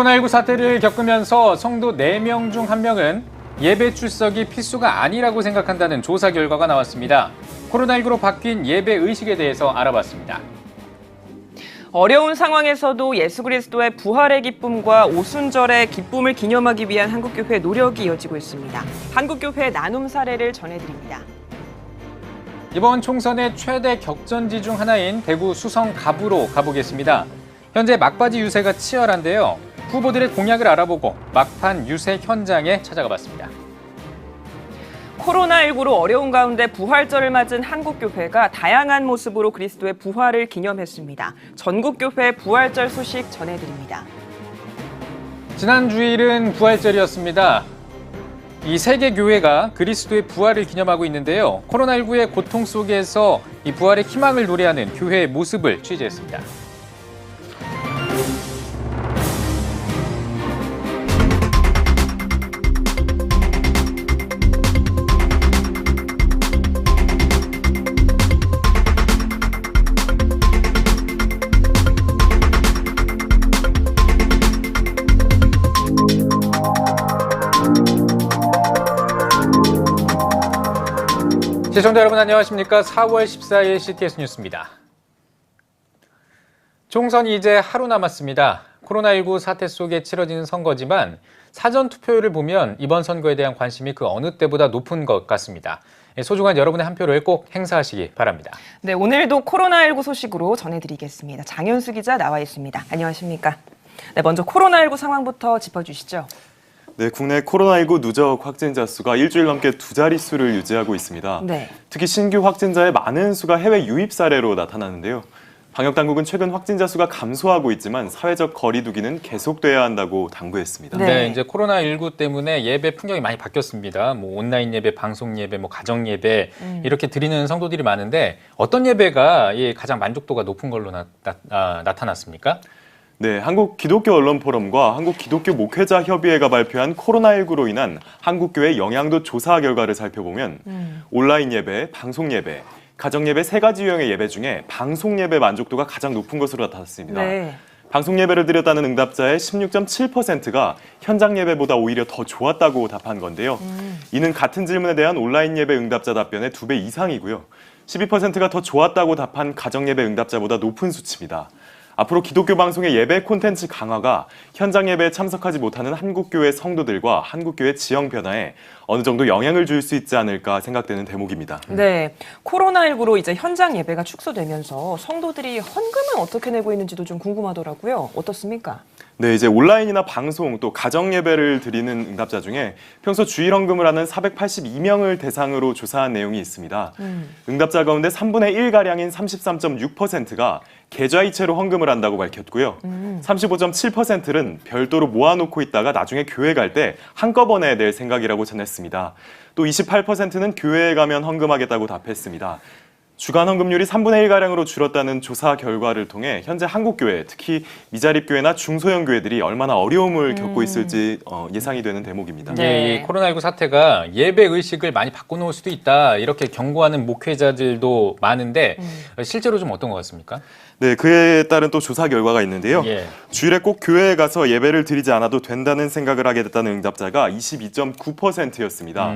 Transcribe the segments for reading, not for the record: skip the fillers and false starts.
코로나19 사태를 겪으면서 성도 4명 중 1명은 예배 출석이 필수가 아니라고 생각한다는 조사 결과가 나왔습니다. 코로나19로 바뀐 예배 의식에 대해서 알아봤습니다. 어려운 상황에서도 예수 그리스도의 부활의 기쁨과 오순절의 기쁨을 기념하기 위한 한국교회의 노력이 이어지고 있습니다. 한국교회의 나눔 사례를 전해드립니다. 이번 총선의 최대 격전지 중 하나인 대구 수성 갑으로 가보겠습니다. 현재 막바지 유세가 치열한데요. 후보들의 공약을 알아보고 막판 유세 현장에 찾아가 봤습니다. 코로나19로 어려운 가운데 부활절을 맞은 한국교회가 다양한 모습으로 그리스도의 부활을 기념했습니다. 전국교회 부활절 소식 전해드립니다. 지난 주일은 부활절이었습니다. 이 세계 교회가 그리스도의 부활을 기념하고 있는데요. 코로나19의 고통 속에서 이 부활의 희망을 노래하는 교회의 모습을 취재했습니다. 시청자 여러분 안녕하십니까? 4월 14일 CTS 뉴스입니다. 총선이 이제 하루 남았습니다. 코로나19 사태 속에 치러지는 선거지만 사전 투표율을 보면 이번 선거에 대한 관심이 그 어느 때보다 높은 것 같습니다. 소중한 여러분의 한 표를 꼭 행사하시기 바랍니다. 네, 오늘도 코로나19 소식으로 전해드리겠습니다. 장현수 기자 나와 있습니다. 안녕하십니까? 네, 먼저 코로나19 상황부터 짚어주시죠. 네, 국내 코로나19 누적 확진자 수가 일주일 넘게 두 자릿수를 유지하고 있습니다. 네. 특히 신규 확진자의 많은 수가 해외 유입 사례로 나타나는데요. 방역당국은 최근 확진자 수가 감소하고 있지만 사회적 거리 두기는 계속돼야 한다고 당부했습니다. 네, 이제 코로나19 때문에 예배 풍경이 많이 바뀌었습니다. 온라인 예배, 방송 예배, 가정 예배 이렇게 드리는 성도들이 많은데 어떤 예배가 가장 만족도가 높은 걸로 나타났습니까? 네, 한국기독교언론포럼과 한국기독교목회자협의회가 발표한 코로나19로 인한 한국교회 영향도 조사 결과를 살펴보면 온라인 예배, 방송 예배, 가정 예배 세 가지 유형의 예배 중에 방송 예배 만족도가 가장 높은 것으로 나타났습니다. 네. 방송 예배를 드렸다는 응답자의 16.7%가 현장 예배보다 오히려 더 좋았다고 답한 건데요. 이는 같은 질문에 대한 온라인 예배 응답자 답변의 2배 이상이고요. 12%가 더 좋았다고 답한 가정 예배 응답자보다 높은 수치입니다. 앞으로 기독교 방송의 예배 콘텐츠 강화가 현장 예배에 참석하지 못하는 한국교회 성도들과 한국교회 지형 변화에 어느 정도 영향을 줄 수 있지 않을까 생각되는 대목입니다. 네, 코로나19로 이제 현장 예배가 축소되면서 성도들이 헌금은 어떻게 내고 있는지도 좀 궁금하더라고요. 어떻습니까? 네, 이제 온라인이나 방송 또 가정 예배를 드리는 응답자 중에 평소 주일 헌금을 하는 482명을 대상으로 조사한 내용이 있습니다. 응답자 가운데 3분의 1가량인 33.6%가 계좌이체로 헌금을 한다고 밝혔고요. 35.7%는 별도로 모아놓고 있다가 나중에 교회 갈 때 한꺼번에 낼 생각이라고 전했습니다. 또 28%는 교회에 가면 헌금하겠다고 답했습니다. 주간 헌금률이 3분의 1가량으로 줄었다는 조사 결과를 통해 현재 한국교회, 특히 미자립교회나 중소형 교회들이 얼마나 어려움을 겪고 있을지 예상이 되는 대목입니다. 네, 이 코로나19 사태가 예배 의식을 많이 바꿔놓을 수도 있다 이렇게 경고하는 목회자들도 많은데 실제로 좀 어떤 것 같습니까? 네, 그에 따른 또 조사 결과가 있는데요. 예. 주일에 꼭 교회에 가서 예배를 드리지 않아도 된다는 생각을 하게 됐다는 응답자가 22.9%였습니다.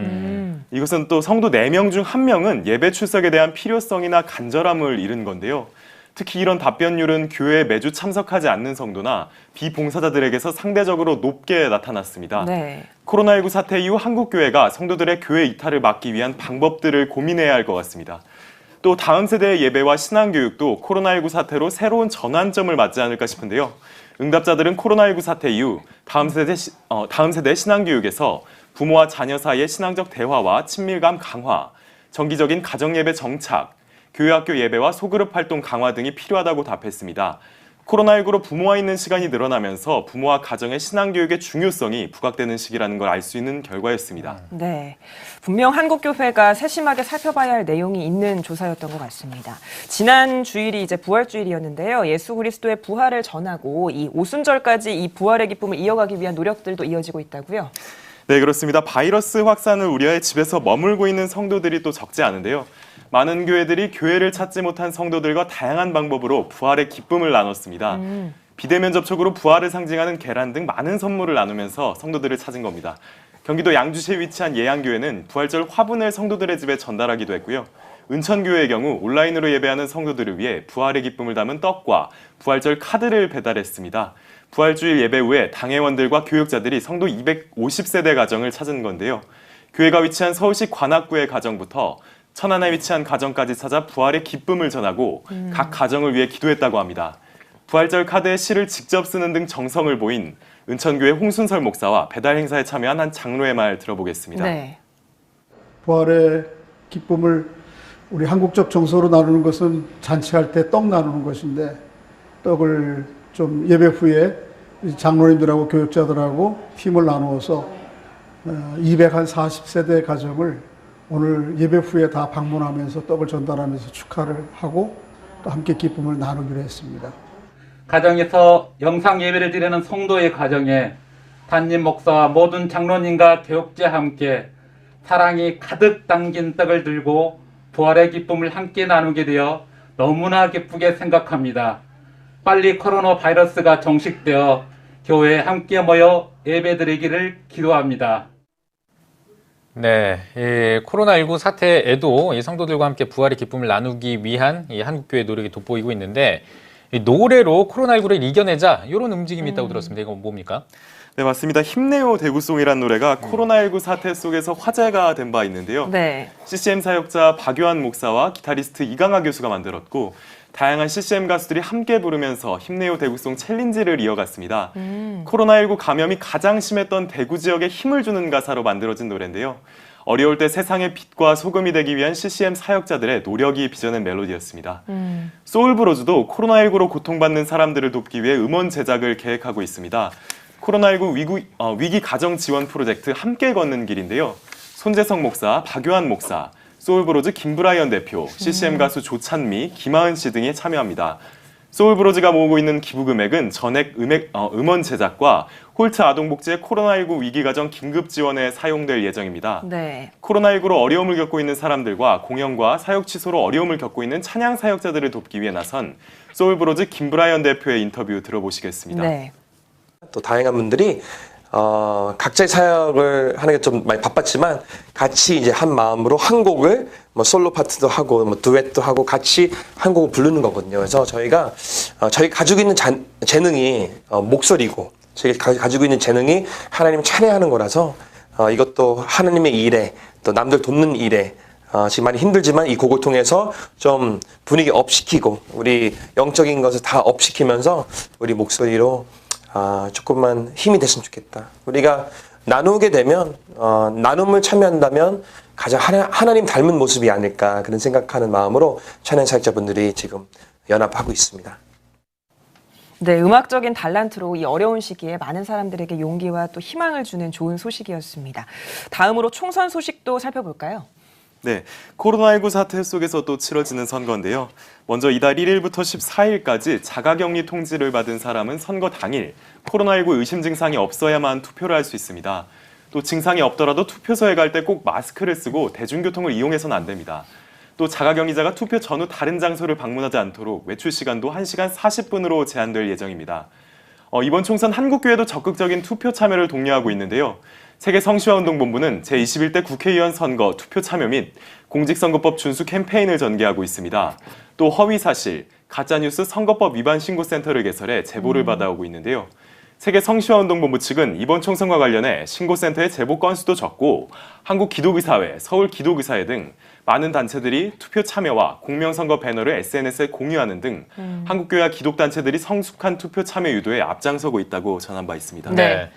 이것은 또 성도 4명 중 1명은 예배 출석에 대한 필요성이나 간절함을 잃은 건데요. 특히 이런 답변율은 교회에 매주 참석하지 않는 성도나 비봉사자들에게서 상대적으로 높게 나타났습니다. 네. 코로나19 사태 이후 한국교회가 성도들의 교회 이탈을 막기 위한 방법들을 고민해야 할 것 같습니다. 또 다음 세대의 예배와 신앙교육도 코로나19 사태로 새로운 전환점을 맞지 않을까 싶은데요. 응답자들은 코로나19 사태 이후 다음 세대 신앙교육에서 부모와 자녀 사이의 신앙적 대화와 친밀감 강화, 정기적인 가정예배 정착, 교회학교 예배와 소그룹 활동 강화 등이 필요하다고 답했습니다. 코로나19로 부모와 있는 시간이 늘어나면서 부모와 가정의 신앙교육의 중요성이 부각되는 시기라는 걸 알 수 있는 결과였습니다. 네, 분명 한국교회가 세심하게 살펴봐야 할 내용이 있는 조사였던 것 같습니다. 지난 주일이 이제 부활주일이었는데요. 예수 그리스도의 부활을 전하고 이 오순절까지 이 부활의 기쁨을 이어가기 위한 노력들도 이어지고 있다고요? 네, 그렇습니다. 바이러스 확산을 우려해 집에서 머물고 있는 성도들이 또 적지 않은데요. 많은 교회들이 교회를 찾지 못한 성도들과 다양한 방법으로 부활의 기쁨을 나눴습니다. 비대면 접촉으로 부활을 상징하는 계란 등 많은 선물을 나누면서 성도들을 찾은 겁니다. 경기도 양주시에 위치한 예양교회는 부활절 화분을 성도들의 집에 전달하기도 했고요. 은천교회의 경우 온라인으로 예배하는 성도들을 위해 부활의 기쁨을 담은 떡과 부활절 카드를 배달했습니다. 부활주일 예배 후에 당회원들과 교육자들이 성도 250세대 가정을 찾은 건데요. 교회가 위치한 서울시 관악구의 가정부터 천안에 위치한 가정까지 찾아 부활의 기쁨을 전하고 각 가정을 위해 기도했다고 합니다. 부활절 카드에 시를 직접 쓰는 등 정성을 보인 은천교회 홍순설 목사와 배달 행사에 참여한 한 장로의 말 들어보겠습니다. 네. 부활의 기쁨을 우리 한국적 정서로 나누는 것은 잔치할 때 떡 나누는 것인데, 떡을 좀 예배 후에 장로님들하고 교육자들하고 팀을 나누어서 240세대 가정을 오늘 예배 후에 다 방문하면서 떡을 전달하면서 축하를 하고 또 함께 기쁨을 나누기로 했습니다. 가정에서 영상 예배를 드리는 성도의 가정에 담임 목사와 모든 장로님과 교육자와 함께 사랑이 가득 담긴 떡을 들고 부활의 기쁨을 함께 나누게 되어 너무나 기쁘게 생각합니다. 빨리 코로나 바이러스가 종식되어 교회에 함께 모여 예배드리기를 기도합니다. 네, 이 코로나19 사태에도 이 성도들과 함께 부활의 기쁨을 나누기 위한 이 한국교회 노력이 돋보이고 있는데, 이 노래로 코로나19를 이겨내자 이런 움직임이 있다고 들었습니다. 이건 뭡니까? 네, 맞습니다. 힘내요 대구송이라는 노래가 코로나19 사태 속에서 화제가 된 바 있는데요. 네. CCM 사역자 박요한 목사와 기타리스트 이강하 교수가 만들었고, 다양한 CCM 가수들이 함께 부르면서 힘내요 대구송 챌린지를 이어갔습니다. 코로나19 감염이 가장 심했던 대구 지역에 힘을 주는 가사로 만들어진 노래인데요. 어려울 때 세상의 빛과 소금이 되기 위한 CCM 사역자들의 노력이 빚어낸 멜로디였습니다. 소울브로즈도 코로나19로 고통받는 사람들을 돕기 위해 음원 제작을 계획하고 있습니다. 코로나19 위기 가정 지원 프로젝트 함께 걷는 길인데요. 손재성 목사, 박요한 목사, 소울브로즈 김브라이언 대표, CCM 가수 조찬미, 김하은 씨 등이 참여합니다. 소울브로즈가 모으고 있는 기부 금액은 전액 음원 제작과 홀트 아동복지의 코로나19 위기가정 긴급 지원에 사용될 예정입니다. 네. 코로나19로 어려움을 겪고 있는 사람들과 공연과 사역 취소로 어려움을 겪고 있는 찬양 사역자들을 돕기 위해 나선 소울브로즈 김브라이언 대표의 인터뷰 들어보시겠습니다. 네. 또 다양한 분들이 각자의 사역을 하는 게 좀 많이 바빴지만 같이 이제 한 마음으로 한 곡을 뭐 솔로 파트도 하고 뭐 듀엣도 하고 같이 한 곡을 부르는 거거든요. 그래서 저희가 저희 가지고 있는 재능이 목소리고 저희 가지고 있는 재능이 하나님 찬양하는 거라서 이것도 하나님의 일에 또 남들 돕는 일에 지금 많이 힘들지만 이 곡을 통해서 좀 분위기 업시키고 우리 영적인 것을 다 업시키면서 우리 목소리로 조금만 힘이 됐으면 좋겠다. 우리가 나누게 되면 나눔을 참여한다면 가장 하나님 닮은 모습이 아닐까 그런 생각하는 마음으로 찬양 사역자분들이 지금 연합하고 있습니다. 네, 음악적인 달란트로 이 어려운 시기에 많은 사람들에게 용기와 또 희망을 주는 좋은 소식이었습니다. 다음으로 총선 소식도 살펴볼까요? 네, 코로나19 사태 속에서 또 치러지는 선거인데요. 먼저 이달 1일부터 14일까지 자가격리 통지를 받은 사람은 선거 당일 코로나19 의심 증상이 없어야만 투표를 할 수 있습니다. 또 증상이 없더라도 투표소에 갈 때 꼭 마스크를 쓰고 대중교통을 이용해서는 안 됩니다. 또 자가격리자가 투표 전후 다른 장소를 방문하지 않도록 외출 시간도 1시간 40분으로 제한될 예정입니다. 이번 총선 한국교회도 적극적인 투표 참여를 독려하고 있는데요. 세계성시화운동본부는 제21대 국회의원 선거 투표 참여 및 공직선거법 준수 캠페인을 전개하고 있습니다. 또 허위사실, 가짜뉴스 선거법 위반 신고센터를 개설해 제보를 받아오고 있는데요. 세계성시화운동본부 측은 이번 총선과 관련해 신고센터의 제보 건수도 적고 한국기독의사회, 서울기독의사회 등 많은 단체들이 투표 참여와 공명선거 배너를 SNS에 공유하는 등 한국교회와 기독단체들이 성숙한 투표 참여 유도에 앞장서고 있다고 전한 바 있습니다. 네.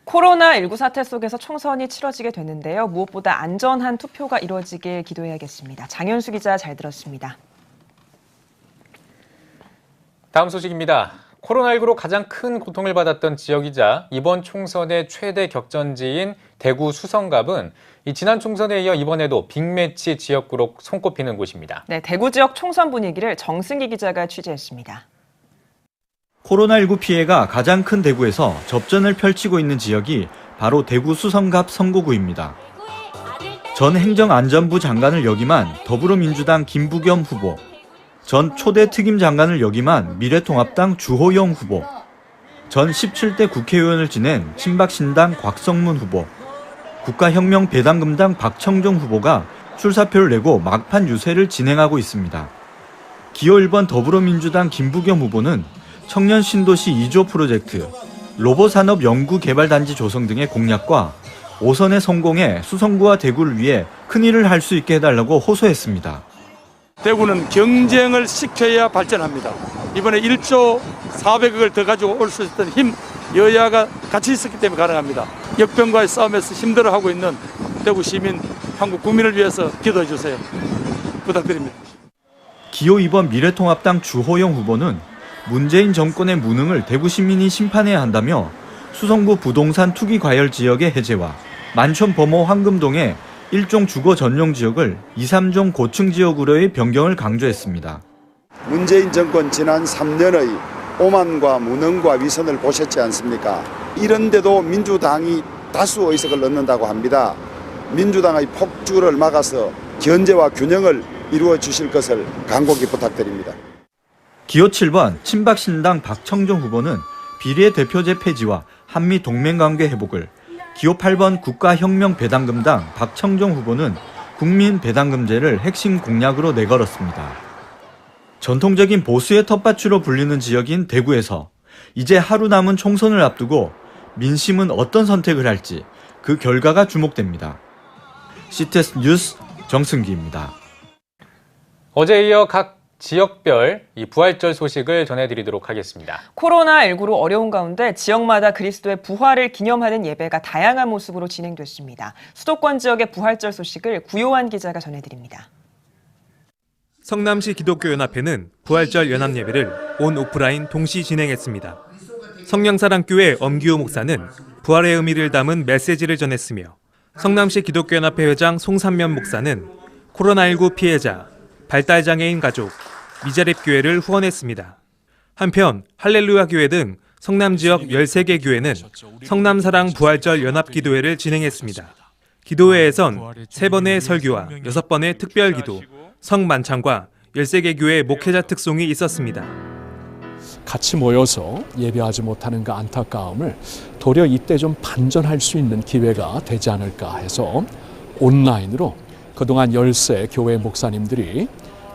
코로나19 사태 속에서 총선이 치러지게 됐는데요. 무엇보다 안전한 투표가 이루어지길 기도해야겠습니다. 장현수 기자 잘 들었습니다. 다음 소식입니다. 코로나19로 가장 큰 고통을 받았던 지역이자 이번 총선의 최대 격전지인 대구 수성갑은 지난 총선에 이어 이번에도 빅매치 지역구로 손꼽히는 곳입니다. 네, 대구 지역 총선 분위기를 정승기 기자가 취재했습니다. 코로나19 피해가 가장 큰 대구에서 접전을 펼치고 있는 지역이 바로 대구 수성갑 선거구입니다. 전 행정안전부 장관을 역임한 더불어민주당 김부겸 후보, 전 초대 특임 장관을 역임한 미래통합당 주호영 후보, 전 17대 국회의원을 지낸 친박신당 곽성문 후보, 국가혁명배당금당 박청종 후보가 출사표를 내고 막판 유세를 진행하고 있습니다. 기호 1번 더불어민주당 김부겸 후보는 청년 신도시 2조 프로젝트, 로봇산업연구개발단지 조성 등의 공약과 5선의 성공에 수성구와 대구를 위해 큰일을 할 수 있게 해달라고 호소했습니다. 대구는 경쟁을 시켜야 발전합니다. 이번에 1조 400억을 더 가지고 올 수 있었던 힘, 여야가 같이 있었기 때문에 가능합니다. 역병과의 싸움에서 힘들어하고 있는 대구 시민, 한국 국민을 위해서 기도해 주세요. 부탁드립니다. 기호 2번 미래통합당 주호영 후보는 문재인 정권의 무능을 대구 시민이 심판해야 한다며 수성구 부동산 투기 과열 지역의 해제와 만촌 범호 황금동의 1종 주거 전용 지역을 2, 3종 고층 지역으로의 변경을 강조했습니다. 문재인 정권 지난 3년의 오만과 무능과 위선을 보셨지 않습니까? 이런데도 민주당이 다수 의석을 넣는다고 합니다. 민주당의 폭주를 막아서 견제와 균형을 이루어 주실 것을 간곡히 부탁드립니다. 기호 7번 친박신당 박청종 후보는 비례 대표제 폐지와 한미 동맹관계 회복을, 기호 8번 국가혁명배당금당 박청종 후보는 국민배당금제를 핵심 공약으로 내걸었습니다. 전통적인 보수의 텃밭으로 불리는 지역인 대구에서 이제 하루 남은 총선을 앞두고 민심은 어떤 선택을 할지 그 결과가 주목됩니다. CTS 뉴스 정승기입니다. 어제에 이어 각 지역별 이 부활절 소식을 전해드리도록 하겠습니다. 코로나19로 어려운 가운데 지역마다 그리스도의 부활을 기념하는 예배가 다양한 모습으로 진행됐습니다. 수도권 지역의 부활절 소식을 구요한 기자가 전해드립니다. 성남시 기독교연합회는 부활절 연합예배를 온 오프라인 동시 진행했습니다. 성령사랑교회 엄기호 목사는 부활의 의미를 담은 메시지를 전했으며 성남시 기독교연합회 회장 송삼면 목사는 코로나19 피해자, 발달장애인 가족, 미자립교회를 후원했습니다. 한편 할렐루야 교회 등 성남 지역 13개 교회는 성남사랑 부활절 연합기도회를 진행했습니다. 기도회에선 3번의 설교와 6번의 특별기도, 성만찬과 13개 교회 목회자 특송이 있었습니다. 같이 모여서 예배하지 못하는 그 안타까움을 도리어 이때 좀 반전할 수 있는 기회가 되지 않을까 해서 온라인으로 그동안 13 교회 목사님들이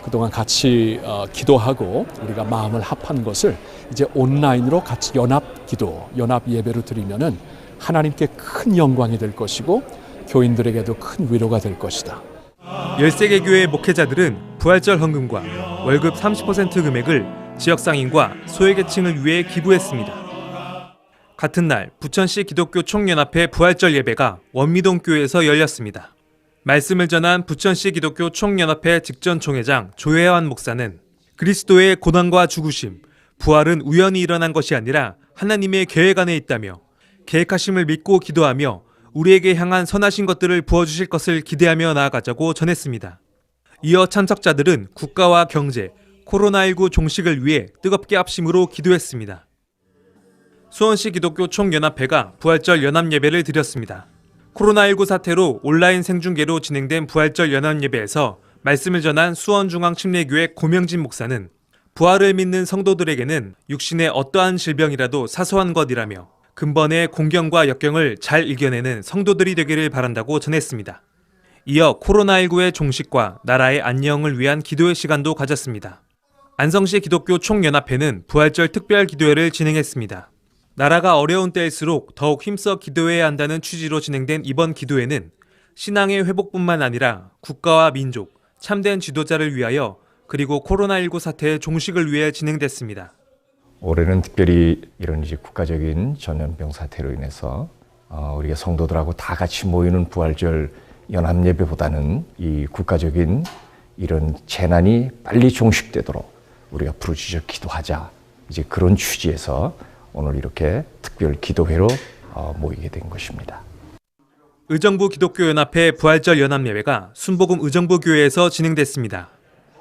그동안 같이 기도하고 우리가 마음을 합한 것을 이제 온라인으로 같이 연합기도, 연합예배로 드리면은 하나님께 큰 영광이 될 것이고 교인들에게도 큰 위로가 될 것이다. 13개 교회 목회자들은 부활절 헌금과 월급 30% 금액을 지역상인과 소외계층을 위해 기부했습니다. 같은 날 부천시 기독교 총연합회 부활절 예배가 원미동교회에서 열렸습니다. 말씀을 전한 부천시 기독교 총연합회 직전 총회장 조혜환 목사는 그리스도의 고난과 죽으심, 부활은 우연히 일어난 것이 아니라 하나님의 계획 안에 있다며 계획하심을 믿고 기도하며 우리에게 향한 선하신 것들을 부어주실 것을 기대하며 나아가자고 전했습니다. 이어 참석자들은 국가와 경제, 코로나19 종식을 위해 뜨겁게 합심으로 기도했습니다. 수원시 기독교 총연합회가 부활절 연합예배를 드렸습니다. 코로나19 사태로 온라인 생중계로 진행된 부활절 연합예배에서 말씀을 전한 수원중앙침례교회 고명진 목사는 부활을 믿는 성도들에게는 육신의 어떠한 질병이라도 사소한 것이라며 근본의 공경과 역경을 잘 이겨내는 성도들이 되기를 바란다고 전했습니다. 이어 코로나19의 종식과 나라의 안녕을 위한 기도의 시간도 가졌습니다. 안성시 기독교 총연합회는 부활절 특별 기도회를 진행했습니다. 나라가 어려운 때일수록 더욱 힘써 기도해야 한다는 취지로 진행된 이번 기도회는 신앙의 회복뿐만 아니라 국가와 민족, 참된 지도자를 위하여 그리고 코로나19 사태의 종식을 위해 진행됐습니다. 올해는 특별히 이런 이제 국가적인 전염병 사태로 인해서 우리가 성도들하고 다 같이 모이는 부활절 연합예배보다는 이 국가적인 이런 재난이 빨리 종식되도록 우리가 부르짖어 기도하자, 이제 그런 취지에서 오늘 이렇게 특별 기도회로 모이게 된 것입니다. 의정부 기독교연합회 부활절 연합예배가 순복음 의정부교회에서 진행됐습니다.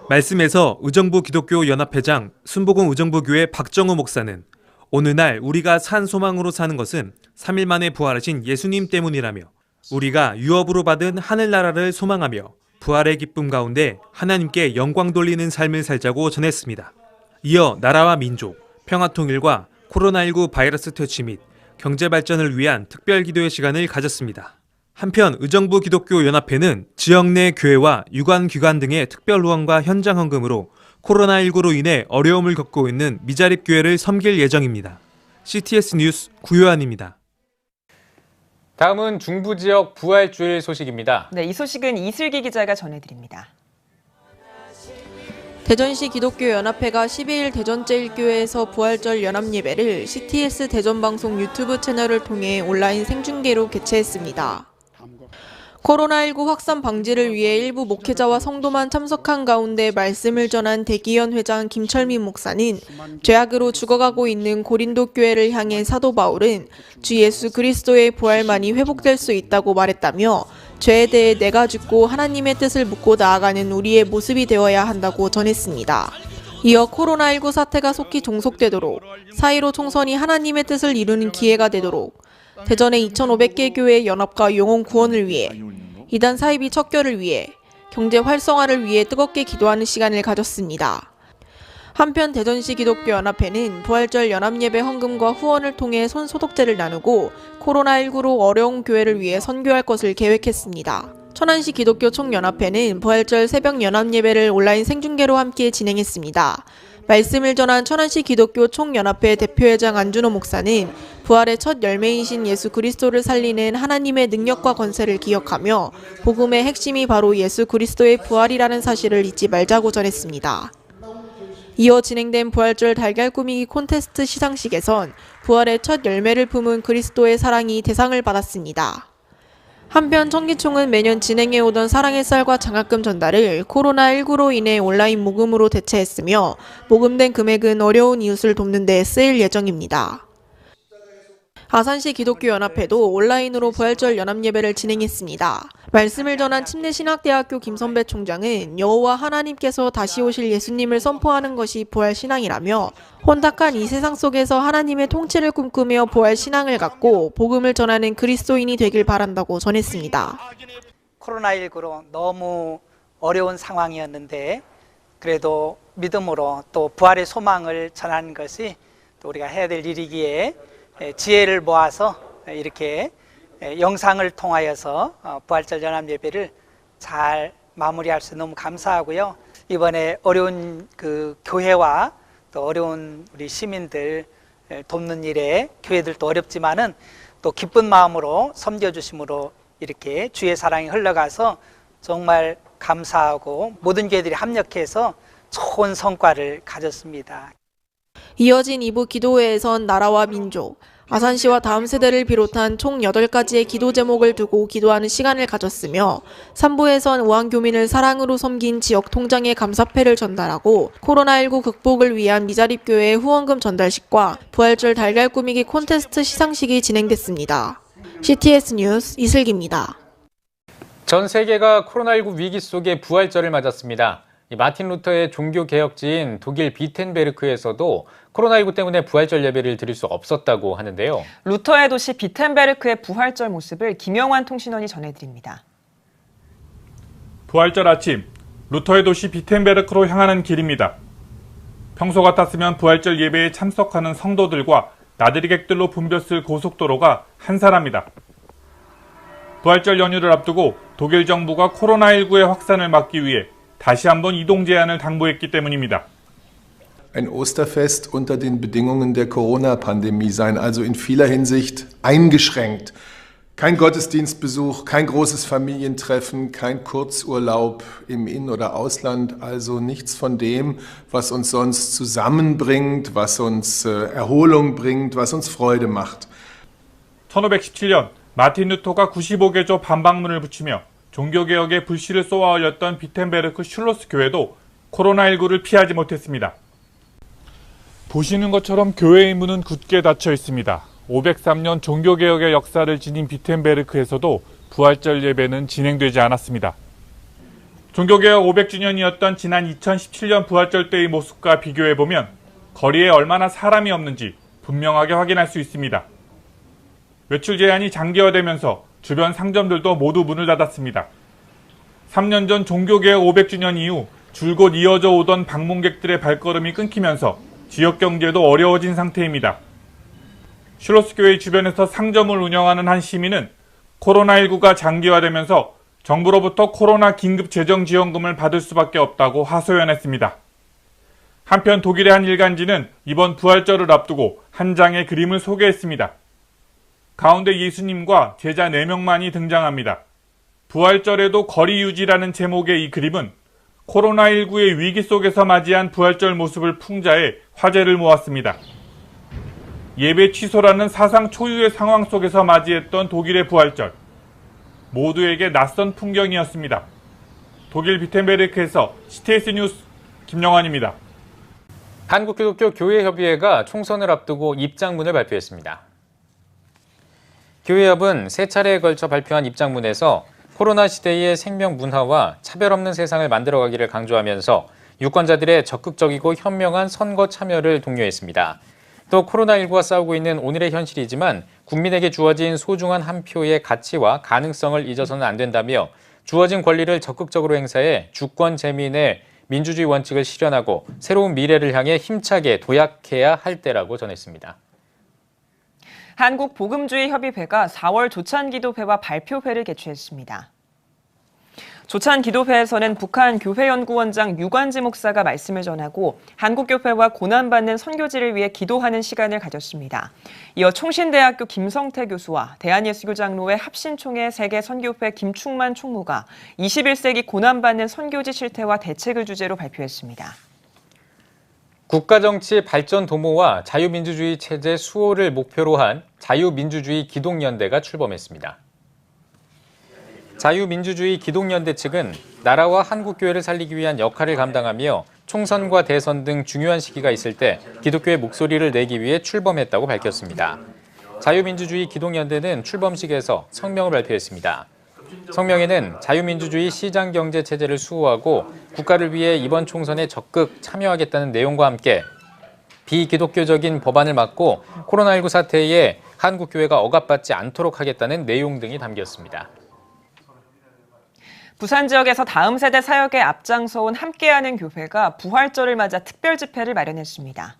말씀에서 의정부 기독교연합회장 순복음 의정부교회 박정우 목사는 어느 날 우리가 산 소망으로 사는 것은 3일 만에 부활하신 예수님 때문이라며 우리가 유업으로 받은 하늘나라를 소망하며 부활의 기쁨 가운데 하나님께 영광 돌리는 삶을 살자고 전했습니다. 이어 나라와 민족, 평화통일과 코로나19 바이러스 퇴치 및 경제 발전을 위한 특별 기도의 시간을 가졌습니다. 한편 의정부 기독교 연합회는 지역 내 교회와 유관기관 등의 특별 후원과 현장 헌금으로 코로나19로 인해 어려움을 겪고 있는 미자립 교회를 섬길 예정입니다. CTS 뉴스 구효안입니다. 다음은 중부 지역 부활주일 소식입니다. 네, 이 소식은 이슬기 기자가 전해드립니다. 대전시 기독교연합회가 12일 대전 제1교회에서 부활절 연합예배를 CTS 대전방송 유튜브 채널을 통해 온라인 생중계로 개최했습니다. 코로나19 확산 방지를 위해 일부 목회자와 성도만 참석한 가운데 말씀을 전한 대기현 회장 김철민 목사는 죄악으로 죽어가고 있는 고린도 교회를 향해 사도 바울은 주 예수 그리스도의 부활만이 회복될 수 있다고 말했다며 죄에 대해 내가 죽고 하나님의 뜻을 묻고 나아가는 우리의 모습이 되어야 한다고 전했습니다. 이어 코로나19 사태가 속히 종속되도록 4.15 총선이 하나님의 뜻을 이루는 기회가 되도록 대전의 2,500개 교회 연합과 영혼 구원을 위해 이단 사이비 척결을 위해 경제 활성화를 위해 뜨겁게 기도하는 시간을 가졌습니다. 한편 대전시 기독교연합회는 부활절 연합예배 헌금과 후원을 통해 손소독제를 나누고 코로나19로 어려운 교회를 위해 선교할 것을 계획했습니다. 천안시 기독교 총연합회는 부활절 새벽 연합예배를 온라인 생중계로 함께 진행했습니다. 말씀을 전한 천안시 기독교 총연합회 대표회장 안준호 목사는 부활의 첫 열매이신 예수 그리스도를 살리는 하나님의 능력과 권세를 기억하며 복음의 핵심이 바로 예수 그리스도의 부활이라는 사실을 잊지 말자고 전했습니다. 이어 진행된 부활절 달걀 꾸미기 콘테스트 시상식에선 부활의 첫 열매를 품은 그리스도의 사랑이 대상을 받았습니다. 한편 청기총은 매년 진행해오던 사랑의 쌀과 장학금 전달을 코로나19로 인해 온라인 모금으로 대체했으며 모금된 금액은 어려운 이웃을 돕는 데 쓰일 예정입니다. 아산시 기독교연합회도 온라인으로 부활절 연합예배를 진행했습니다. 말씀을 전한 침례신학대학교 김선배 총장은 여호와 하나님께서 다시 오실 예수님을 선포하는 것이 부활신앙이라며 혼탁한 이 세상 속에서 하나님의 통치를 꿈꾸며 부활신앙을 갖고 복음을 전하는 그리스도인이 되길 바란다고 전했습니다. 코로나19로 너무 어려운 상황이었는데 그래도 믿음으로 또 부활의 소망을 전하는 것이 또 우리가 해야 될 일이기에 지혜를 모아서 이렇게 영상을 통하여서 부활절 연합예배를 잘 마무리할 수 너무 감사하고요. 이번에 어려운 그 교회와 또 어려운 우리 시민들 돕는 일에 교회들도 어렵지만은 또 기쁜 마음으로 섬겨주심으로 이렇게 주의 사랑이 흘러가서 정말 감사하고 모든 교회들이 합력해서 좋은 성과를 가졌습니다. 이어진 2부 기도회에선 나라와 민족, 아산시와 다음 세대를 비롯한 총 8가지의 기도 제목을 두고 기도하는 시간을 가졌으며 3부에선 우한교민을 사랑으로 섬긴 지역 통장의 감사패를 전달하고 코로나19 극복을 위한 미자립교회 후원금 전달식과 부활절 달걀 꾸미기 콘테스트 시상식이 진행됐습니다. CTS 뉴스 이슬기입니다. 전 세계가 코로나19 위기 속에 부활절을 맞았습니다. 마틴 루터의 종교개혁지인 독일 비텐베르크에서도 코로나19 때문에 부활절 예배를 드릴 수 없었다고 하는데요. 루터의 도시 비텐베르크의 부활절 모습을 김영환 통신원이 전해드립니다. 부활절 아침, 루터의 도시 비텐베르크로 향하는 길입니다. 평소 같았으면 부활절 예배에 참석하는 성도들과 나들이객들로 붐볐을 고속도로가 한산합니다. 부활절 연휴를 앞두고 독일 정부가 코로나19의 확산을 막기 위해 다시 한번 이동 제한을 당부했기 때문입니다. Ein Osterfest unter den Bedingungen der Corona-Pandemie sein, also in vieler Hinsicht eingeschränkt. Kein Gottesdienstbesuch, kein großes Familientreffen, kein Kurzurlaub im In- oder Ausland, also nichts von dem, was uns sonst zusammenbringt, was uns Erholung bringt, was uns Freude macht. 1517년 마틴 루터가 95개조 반박문을 붙이며 종교개혁의 불씨를 쏘아 올렸던 비텐베르크 슐로스 교회도 코로나19를 피하지 못했습니다. 보시는 것처럼 교회의 문은 굳게 닫혀 있습니다. 503년 종교개혁의 역사를 지닌 비텐베르크에서도 부활절 예배는 진행되지 않았습니다. 종교개혁 500주년이었던 지난 2017년 부활절 때의 모습과 비교해보면 거리에 얼마나 사람이 없는지 분명하게 확인할 수 있습니다. 외출 제한이 장기화되면서 주변 상점들도 모두 문을 닫았습니다. 3년 전 종교개혁 500주년 이후 줄곧 이어져 오던 방문객들의 발걸음이 끊기면서 지역 경제도 어려워진 상태입니다. 슐로스교회 주변에서 상점을 운영하는 한 시민은 코로나19가 장기화되면서 정부로부터 코로나 긴급 재정지원금을 받을 수밖에 없다고 하소연했습니다. 한편 독일의 한 일간지는 이번 부활절을 앞두고 한 장의 그림을 소개했습니다. 가운데 예수님과 제자 4명만이 등장합니다. 부활절에도 거리 유지라는 제목의 이 그림은 코로나19의 위기 속에서 맞이한 부활절 모습을 풍자해 화제를 모았습니다. 예배 취소라는 사상 초유의 상황 속에서 맞이했던 독일의 부활절. 모두에게 낯선 풍경이었습니다. 독일 비텐베르크에서 CTS 뉴스 김영환입니다. 한국기독교 교회협의회가 총선을 앞두고 입장문을 발표했습니다. 교회협은 3차례에 걸쳐 발표한 입장문에서 코로나 시대의 생명 문화와 차별 없는 세상을 만들어가기를 강조하면서 유권자들의 적극적이고 현명한 선거 참여를 독려했습니다. 또 코로나19와 싸우고 있는 오늘의 현실이지만 국민에게 주어진 소중한 한 표의 가치와 가능성을 잊어서는 안 된다며 주어진 권리를 적극적으로 행사해 주권 재민의 민주주의 원칙을 실현하고 새로운 미래를 향해 힘차게 도약해야 할 때라고 전했습니다. 한국복음주의협의회가 4월 조찬기도회와 발표회를 개최했습니다. 조찬기도회에서는 북한 교회연구원장 유관지 목사가 말씀을 전하고 한국교회와 고난받는 선교지를 위해 기도하는 시간을 가졌습니다. 이어 총신대학교 김성태 교수와 대한예수교장로회 합신총회 세계선교회 김충만 총무가 21세기 고난받는 선교지 실태와 대책을 주제로 발표했습니다. 국가정치 발전 도모와 자유민주주의 체제 수호를 목표로 한 자유민주주의 기독연대가 출범했습니다. 자유민주주의 기독연대 측은 나라와 한국교회를 살리기 위한 역할을 감당하며 총선과 대선 등 중요한 시기가 있을 때 기독교의 목소리를 내기 위해 출범했다고 밝혔습니다. 자유민주주의 기독연대는 출범식에서 성명을 발표했습니다. 성명에는 자유민주주의 시장경제 체제를 수호하고 국가를 위해 이번 총선에 적극 참여하겠다는 내용과 함께 비기독교적인 법안을 막고 코로나19 사태에 한국교회가 억압받지 않도록 하겠다는 내용 등이 담겼습니다. 부산 지역에서 다음 세대 사역에 앞장서온 함께하는 교회가 부활절을 맞아 특별 집회를 마련했습니다.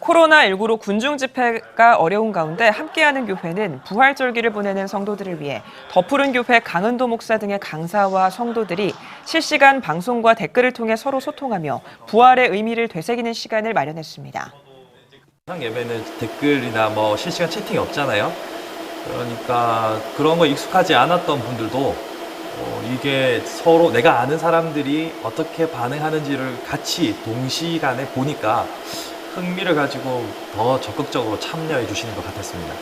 코로나19로 군중 집회가 어려운 가운데 함께하는 교회는 부활절기를 보내는 성도들을 위해 더 푸른 교회 강은도 목사 등의 강사와 성도들이 실시간 방송과 댓글을 통해 서로 소통하며 부활의 의미를 되새기는 시간을 마련했습니다. 예배는 댓글이나 실시간 채팅이 없잖아요. 그러니까 그런 거 익숙하지 않았던 분들도 이게 서로 내가 아는 사람들이 어떻게 반응하는지를 같이 동시간에 보니까 흥미를 가지고 더 적극적으로 참여해 주시는 것 같았습니다.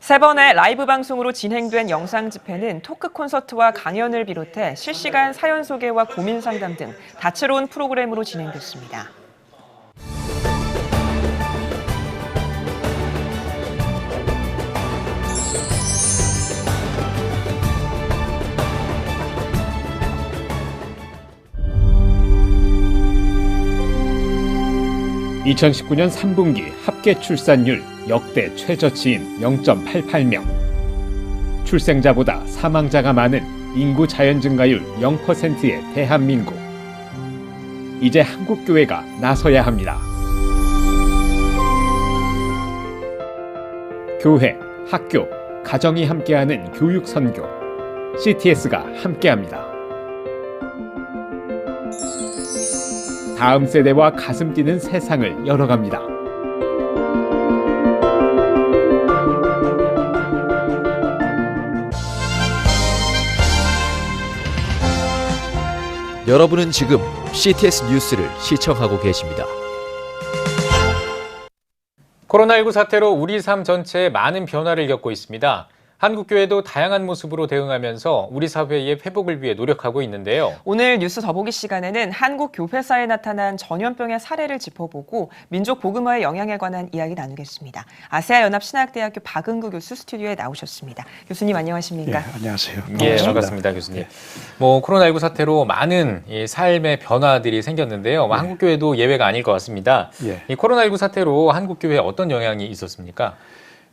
3번의 라이브 방송으로 진행된 영상 집회는 토크 콘서트와 강연을 비롯해 실시간 사연 소개와 고민 상담 등 다채로운 프로그램으로 진행됐습니다. (2019년 3분기) 합계 출산율 역대 최저치인 0.88명. 출생자보다 사망자가 많은 인구 자연 증가율 0%의 대한민국. 이제 한국교회가 나서야 합니다. 교회, 학교, 가정이 함께하는 교육 선교. CTS가 함께합니다. 다음 세대와 가슴 뛰는 세상을 열어갑니다. 여러분은 지금 CTS 뉴스를 시청하고 계십니다. 코로나19 사태로 우리 삶 전체에 많은 변화를 겪고 있습니다. 한국교회도 다양한 모습으로 대응하면서 우리 사회의 회복을 위해 노력하고 있는데요. 오늘 뉴스 더보기 시간에는 한국 교회사에 나타난 전염병의 사례를 짚어보고 민족 복음화의 영향에 관한 이야기 나누겠습니다. 아세아연합신학대학교 박은구 교수 스튜디오에 나오셨습니다. 교수님 안녕하십니까? 네, 안녕하세요. 예, 반갑습니다, 교수님. 코로나19 사태로 많은 삶의 변화들이 생겼는데요. 네. 한국교회도 예외가 아닐 것 같습니다. 예. 이 코로나19 사태로 한국교회에 어떤 영향이 있었습니까?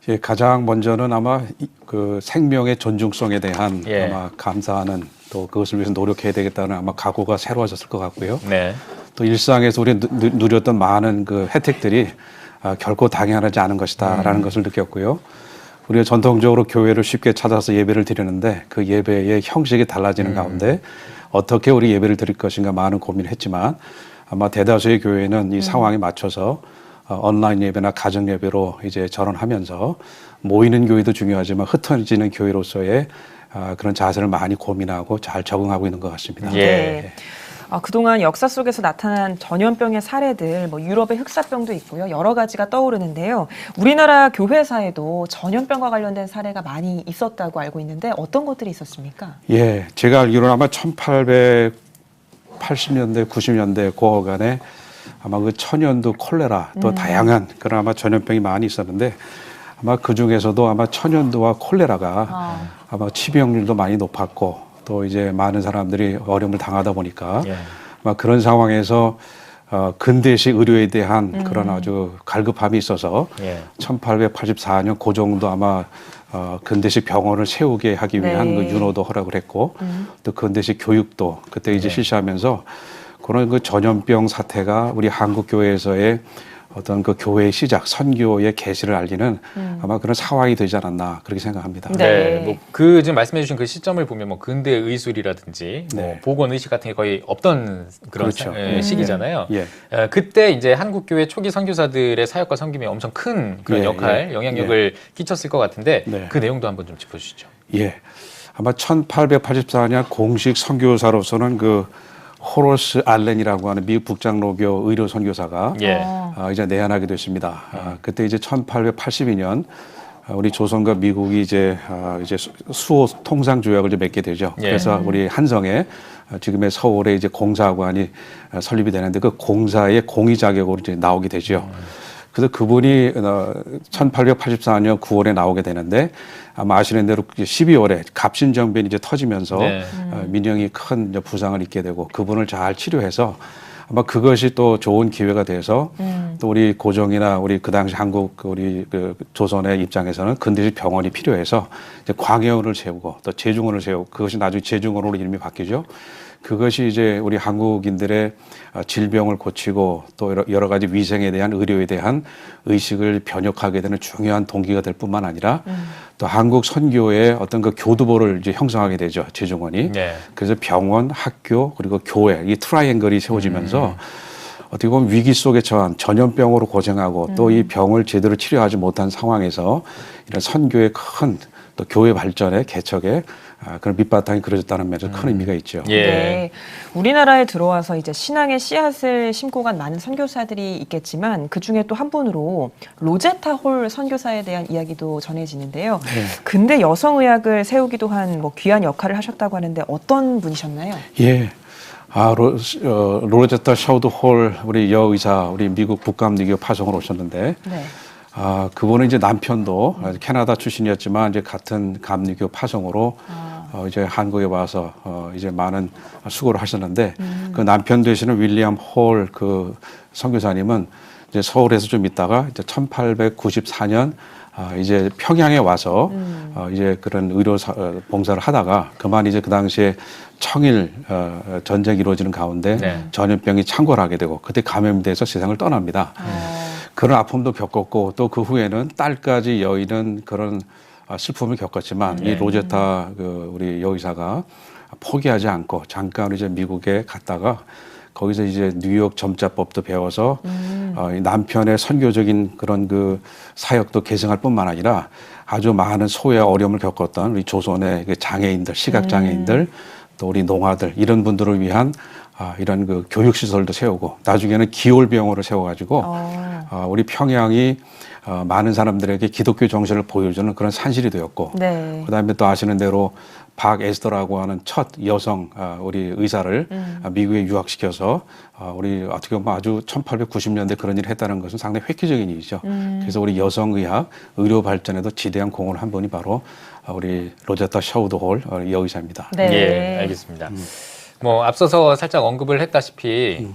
예, 가장 먼저는 아마 그 생명의 존중성에 대한 아마 감사하는 또 그것을 위해서 노력해야 되겠다는 아마 각오가 새로워졌을 것 같고요. 네. 또 일상에서 우리 누렸던 많은 그 혜택들이 결코 당연하지 않은 것이다라는 것을 느꼈고요. 우리가 전통적으로 교회를 쉽게 찾아서 예배를 드리는데 그 예배의 형식이 달라지는 가운데 어떻게 우리 예배를 드릴 것인가 많은 고민을 했지만 아마 대다수의 교회는 이 상황에 맞춰서 온라인 예배나 가정 예배로 이제 전환하면서 모이는 교회도 중요하지만 흩어지는 교회로서의 그런 자세를 많이 고민하고 잘 적응하고 있는 것 같습니다. 네. 그동안 역사 속에서 나타난 전염병의 사례들, 유럽의 흑사병도 있고요. 여러 가지가 떠오르는데요. 우리나라 교회사에도 전염병과 관련된 사례가 많이 있었다고 알고 있는데 어떤 것들이 있었습니까? 예, 제가 알기로는 아마 1880년대, 90년대 고어간에 아마 그 천연두 콜레라 또 다양한 그런 아마 전염병이 많이 있었는데 아마 그 중에서도 아마 천연두와 콜레라가 아마 치병률도 많이 높았고 또 이제 많은 사람들이 어려움을 당하다 보니까 아마 그런 상황에서 근대식 의료에 대한 그런 아주 갈급함이 있어서 1884년 그 정도 아마 근대식 병원을 세우게 하기 위한 그 윤호도 허락을 했고 또 근대식 교육도 그때 이제 실시하면서 그런 그 전염병 사태가 우리 한국 교회에서의 어떤 그 교회의 시작, 선교의 계시를 알리는 아마 그런 상황이 되지 않았나 그렇게 생각합니다. 네, 그 지금 말씀해주신 그 시점을 보면 근대 의술이라든지 보건 의식 같은 게 거의 없던 그런 그렇죠. 시기잖아요. 그때 이제 한국 교회 초기 선교사들의 사역과 섬김이 엄청 큰 그런 역할, 영향력을 끼쳤을 것 같은데 그 내용도 한번 좀 짚어주시죠. 예, 아마 1884년 공식 선교사로서는 그 호러스 알렌이라고 하는 미국 북장로교 의료 선교사가 이제 내한하게 됐습니다. 그때 이제 1882년 우리 조선과 미국이 이제 수호 통상 조약을 맺게 되죠. 그래서 우리 한성에 지금의 서울에 이제 공사관이 설립이 되는데 그 공사의 공의 자격으로 이제 나오게 되죠. 그래서 그분이 1884년 9월에 나오게 되는데 아마 아시는 대로 12월에 갑신정변이 이제 터지면서 민영이 큰 부상을 입게 되고 그분을 잘 치료해서 아마 그것이 또 좋은 기회가 돼서 또 우리 고종이나 우리 그 당시 한국 우리 그 조선의 입장에서는 근대식 병원이 필요해서 이제 광해원을 세우고 또 제중원을 세우고 그것이 나중에 제중원으로 이름이 바뀌죠. 그것이 이제 우리 한국인들의 질병을 고치고 또 여러 가지 위생에 대한 의료에 대한 의식을 변혁하게 되는 중요한 동기가 될 뿐만 아니라 또 한국 선교의 어떤 그 교두보를 이제 형성하게 되죠. 제중원이. 그래서 병원, 학교 그리고 교회 이 트라이앵글이 세워지면서 어떻게 보면 위기 속에 처한 전염병으로 고생하고 또 이 병을 제대로 치료하지 못한 상황에서 이런 선교의 큰 또 교회 발전의 개척에 그런 밑바탕이 그려졌다는 면에서 큰 의미가 있죠. 네, 우리나라에 들어와서 이제 신앙의 씨앗을 심고 간 많은 선교사들이 있겠지만 그 중에 또 한 분으로 로제타 홀 선교사에 대한 이야기도 전해지는데요. 근대 여성의학을 세우기도 한 귀한 역할을 하셨다고 하는데 어떤 분이셨나요? 예. 로제타 샤우드 홀 우리 여의사 우리 미국 북감리교 파송을 오셨는데 그분은 이제 남편도 캐나다 출신이었지만 이제 같은 감리교 파송으로 이제 한국에 와서 이제 많은 수고를 하셨는데 그 남편 되시는 윌리엄 홀 그 선교사님은 이제 서울에서 좀 있다가 이제 1894년 이제 평양에 와서 이제 그런 의료 봉사를 하다가 그만 이제 그 당시에 청일 전쟁이 이루어지는 가운데 전염병이 창궐하게 되고 그때 감염돼서 세상을 떠납니다. 그런 아픔도 겪었고 또 그 후에는 딸까지 여의는 그런 슬픔을 겪었지만 이 로제타 그 우리 여의사가 포기하지 않고 잠깐 이제 미국에 갔다가 거기서 이제 뉴욕 점자법도 배워서 남편의 선교적인 그런 그 사역도 계승할 뿐만 아니라 아주 많은 소외와 어려움을 겪었던 우리 조선의 그 장애인들, 시각 장애인들 또 우리 농아들 이런 분들을 위한 이런 그 교육 시설도 세우고 나중에는 기올병원을 세워가지고 우리 평양이 많은 사람들에게 기독교 정신을 보여주는 그런 산실이 되었고 그다음에 또 아시는 대로 박 에스더라고 하는 첫 여성 우리 의사를 미국에 유학시켜서 우리 어떻게 보면 아주 1890년대 그런 일을 했다는 것은 상당히 획기적인 일이죠. 그래서 우리 여성의학 의료 발전에도 지대한 공헌을 한 분이 바로 우리 로제타 샤우드 홀 여의사입니다. 예, 알겠습니다. 앞서서 살짝 언급을 했다시피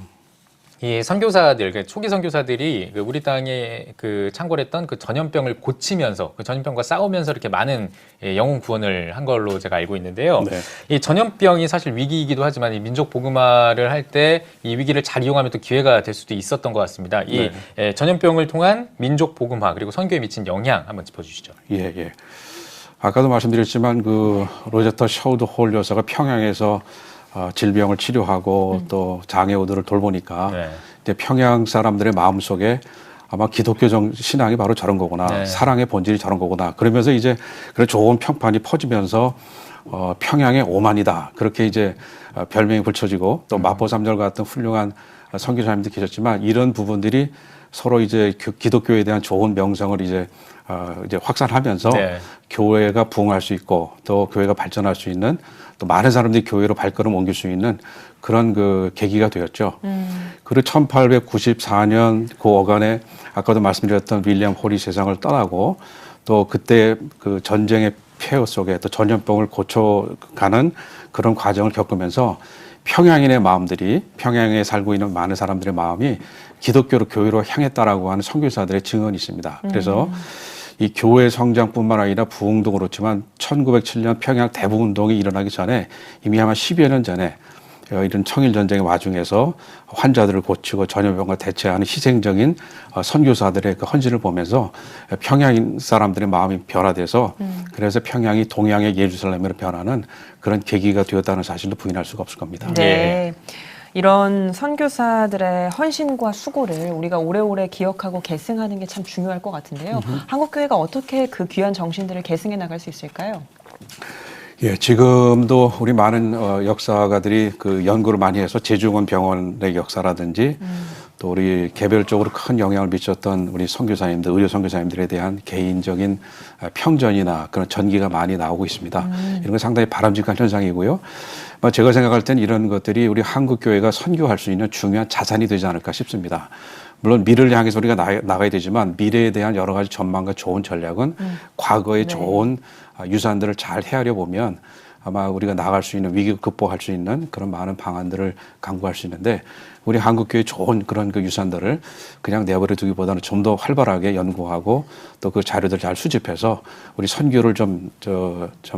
이 선교사들, 초기 선교사들이 우리 땅에 창궐했던 그 전염병을 고치면서 그 전염병과 싸우면서 이렇게 많은 영혼 구원을 한 걸로 제가 알고 있는데요. 네. 이 전염병이 사실 위기이기도 하지만 이 민족 복음화를 할 때 이 위기를 잘 이용하면 또 기회가 될 수도 있었던 것 같습니다. 이 전염병을 통한 민족 복음화 그리고 선교에 미친 영향 한번 짚어주시죠. 예. 아까도 말씀드렸지만 그 로제타 샤우드 홀 여사가 평양에서 질병을 치료하고 또 장애우들을 돌보니까 이제 평양 사람들의 마음 속에 아마 기독교 신앙이 바로 저런 거구나, 사랑의 본질이 저런 거구나. 그러면서 이제 그런 좋은 평판이 퍼지면서 평양의 오만이다. 그렇게 이제 별명이 붙여지고 또 마포삼절 같은 훌륭한 선교사님도 계셨지만 이런 부분들이 서로 이제 기독교에 대한 좋은 명성을 이제 확산하면서 교회가 부흥할 수 있고 또 교회가 발전할 수 있는 또 많은 사람들이 교회로 발걸음 옮길 수 있는 그런 그 계기가 되었죠. 그리고 1894년 그 어간에 아까도 말씀드렸던 윌리엄 홀이 세상을 떠나고 또 그때 그 전쟁의 폐허 속에 또 전염병을 고쳐가는 그런 과정을 겪으면서 평양인의 마음들이 평양에 살고 있는 많은 사람들의 마음이 기독교로 교회로 향했다라고 하는 선교사들의 증언이 있습니다. 그래서 이 교회 성장뿐만 아니라 부흥도 그렇지만 1907년 평양 대부운동이 일어나기 전에 이미 아마 10여 년 전에 이런 청일전쟁의 와중에서 환자들을 고치고 전염병과 대체하는 희생적인 선교사들의 그 헌신을 보면서 평양 사람들의 마음이 변화돼서 그래서 평양이 동양의 예루살렘으로 변하는 그런 계기가 되었다는 사실도 부인할 수가 없을 겁니다. 네. 이런 선교사들의 헌신과 수고를 우리가 오래오래 기억하고 계승하는 게 참 중요할 것 같은데요. 한국교회가 어떻게 그 귀한 정신들을 계승해 나갈 수 있을까요? 예, 지금도 우리 많은 역사가들이 그 연구를 많이 해서 제주원 병원의 역사라든지 또 우리 개별적으로 큰 영향을 미쳤던 우리 선교사님들, 의료 선교사님들에 대한 개인적인 평전이나 그런 전기가 많이 나오고 있습니다. 이런 건 상당히 바람직한 현상이고요. 제가 생각할 땐 이런 것들이 우리 한국 교회가 선교할 수 있는 중요한 자산이 되지 않을까 싶습니다. 물론 미래를 향해서 우리가 나가야 되지만 미래에 대한 여러 가지 전망과 좋은 전략은 과거의 좋은 유산들을 잘 헤아려 보면 아마 우리가 나갈 수 있는 위기를 극복할 수 있는 그런 많은 방안들을 강구할 수 있는데 우리 한국교회 좋은 그런 그 유산들을 그냥 내버려 두기보다는 좀 더 활발하게 연구하고 또 그 자료들 잘 수집해서 우리 선교를 좀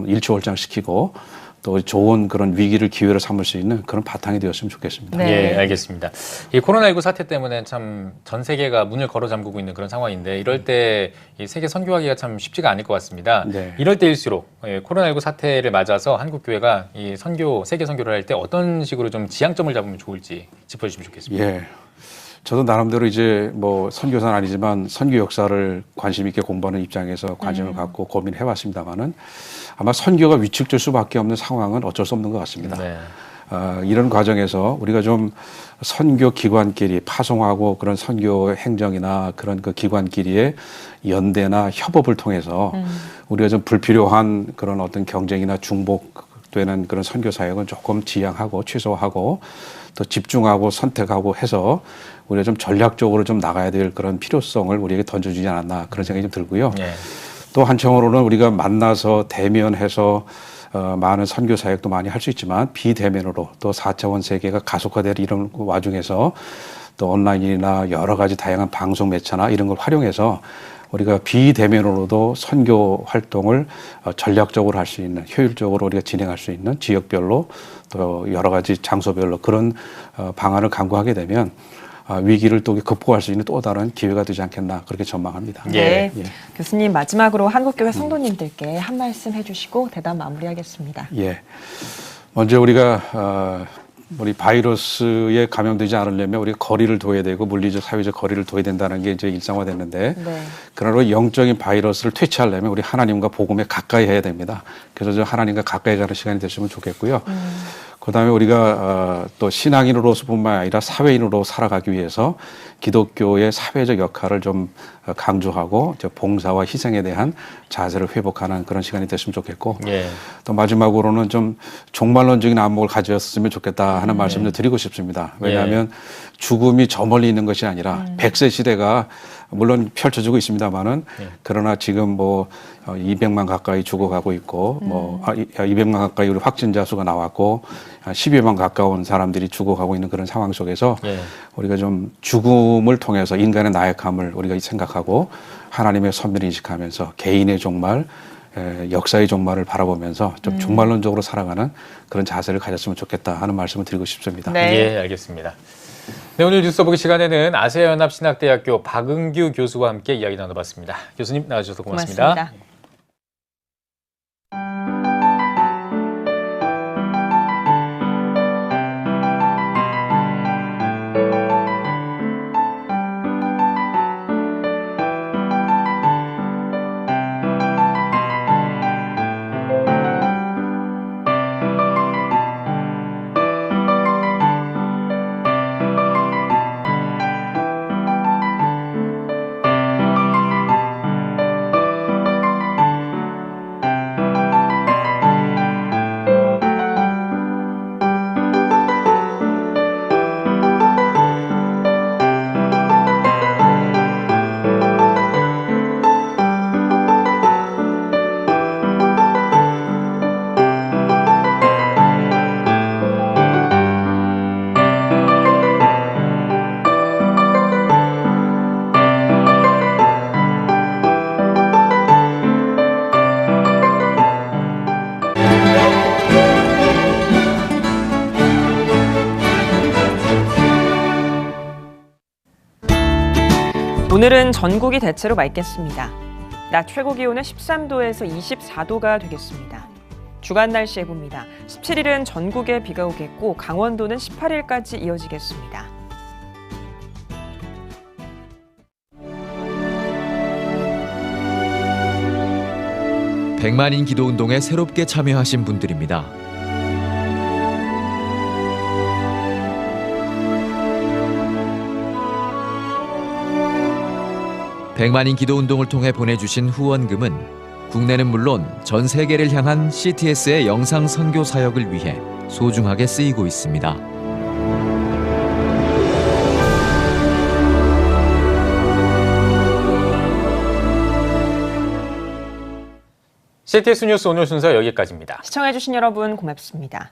일취월장시키고 또 좋은 그런 위기를 기회로 삼을 수 있는 그런 바탕이 되었으면 좋겠습니다. 예, 알겠습니다. 이 코로나19 사태 때문에 참 전 세계가 문을 걸어 잠그고 있는 그런 상황인데 이럴 때 이 세계 선교하기가 참 쉽지가 않을 것 같습니다. 이럴 때일수록 코로나19 사태를 맞아서 한국 교회가 이 세계 선교를 할 때 어떤 식으로 좀 지향점을 잡으면 좋을지 짚어주시면 좋겠습니다. 예. 저도 나름대로 이제 뭐 선교사는 아니지만 선교 역사를 관심 있게 공부하는 입장에서 관심을 갖고 고민해 왔습니다만은 아마 선교가 위축될 수밖에 없는 상황은 어쩔 수 없는 것 같습니다. 이런 과정에서 우리가 좀 선교 기관끼리 파송하고 그런 선교 행정이나 그런 그 기관끼리의 연대나 협업을 통해서 우리가 좀 불필요한 그런 어떤 경쟁이나 중복되는 그런 선교 사역은 조금 지양하고 최소화하고 또 집중하고 선택하고 해서 우리가 좀 전략적으로 좀 나가야 될 그런 필요성을 우리에게 던져주지 않았나 그런 생각이 좀 들고요. 또 한청으로는 우리가 만나서 대면해서 많은 선교 사역도 많이 할 수 있지만 비대면으로 또 4차원 세계가 가속화될 이런 와중에서 또 온라인이나 여러 가지 다양한 방송 매체나 이런 걸 활용해서 우리가 비대면으로도 선교 활동을 전략적으로 할 수 있는 효율적으로 우리가 진행할 수 있는 지역별로 또 여러 가지 장소별로 그런 방안을 강구하게 되면 위기를 또 극복할 수 있는 또 다른 기회가 되지 않겠나 그렇게 전망합니다. 네. 교수님 마지막으로 한국교회 성도님들께 한 말씀 해주시고 대담 마무리하겠습니다. 예. 먼저 우리가 우리 바이러스에 감염되지 않으려면 우리가 거리를 둬야 되고 물리적 사회적 거리를 둬야 된다는 게 이제 일상화됐는데 그러나 영적인 바이러스를 퇴치하려면 우리 하나님과 복음에 가까이 해야 됩니다. 그래서 하나님과 가까이 가는 시간이 됐으면 좋겠고요. 그다음에 우리가 또 신앙인으로서뿐만 아니라 사회인으로 살아가기 위해서 기독교의 사회적 역할을 좀 강조하고 봉사와 희생에 대한 자세를 회복하는 그런 시간이 됐으면 좋겠고 또 마지막으로는 좀 종말론적인 안목을 가졌으면 좋겠다 하는 말씀을 드리고 싶습니다. 왜냐하면 죽음이 저 멀리 있는 것이 아니라 100세 시대가 물론 펼쳐지고 있습니다만은 그러나 지금 뭐 200만 가까이 죽어가고 있고 200만 가까이 우리 확진자 수가 나왔고 12만 가까운 사람들이 죽어가고 있는 그런 상황 속에서 우리가 좀 죽음을 통해서 인간의 나약함을 우리가 생각하고 하나님의 섭리를 인식하면서 개인의 종말, 역사의 종말을 바라보면서 좀 종말론적으로 살아가는 그런 자세를 가졌으면 좋겠다 하는 말씀을 드리고 싶습니다. 예, 알겠습니다. 네, 오늘 뉴스 보기 시간에는 아시아연합신학대학교 박은규 교수와 함께 이야기 나눠봤습니다. 교수님 나와주셔서 고맙습니다. 오늘은 전국이 대체로 맑겠습니다. 낮 최고 기온은 13도에서 24도가 되겠습니다. 주간 날씨 해봅니다. 17일은 전국에 비가 오겠고 강원도는 18일까지 이어지겠습니다. 백만인 기도운동에 새롭게 참여하신 분들입니다. 백만인 기도운동을 통해 보내주신 후원금은 국내는 물론 전 세계를 향한 CTS의 영상 선교 사역을 위해 소중하게 쓰이고 있습니다. CTS 뉴스 오늘 순서 여기까지입니다. 시청해주신 여러분 고맙습니다.